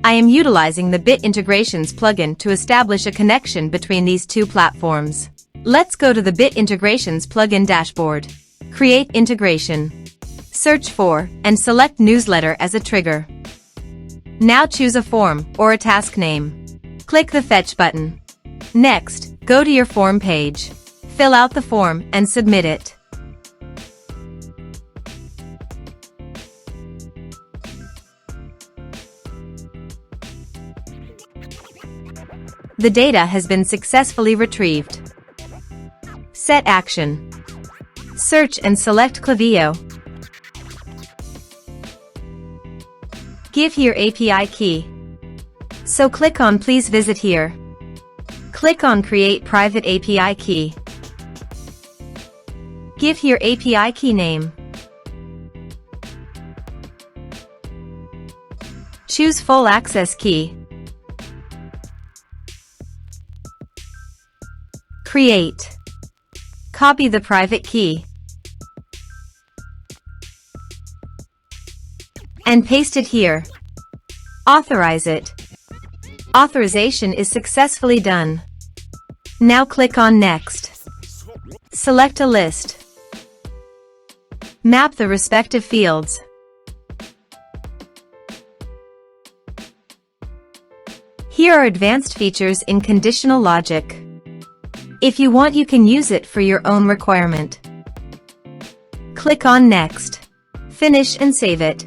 I am utilizing the Bit Integrations plugin to establish a connection between these two platforms. Let's go to the Bit Integrations plugin dashboard. Create integration. Search for and select newsletter as a trigger. Now choose a form or a task name. Click the Fetch button. Next, go to your form page. Fill out the form and submit it. The data has been successfully retrieved. Set action. Search and select Klaviyo. Give here API key. So click on Please visit here. Click on Create Private API Key. Give here API key name. Choose Full Access Key. Create. Copy the private key. And paste it here. Authorize it. Authorization is successfully done. Now click on Next. Select a list. Map the respective fields. Here are advanced features in conditional logic. If you want, you can use it for your own requirement. Click on Next. Finish and save it.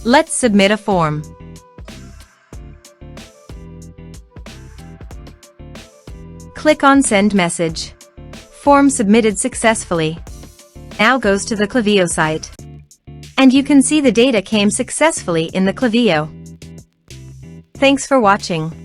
Let's submit a form. Click on Send Message. Form submitted successfully. Now goes to the Klaviyo site. And you can see the data came successfully in the Klaviyo. Thanks for watching.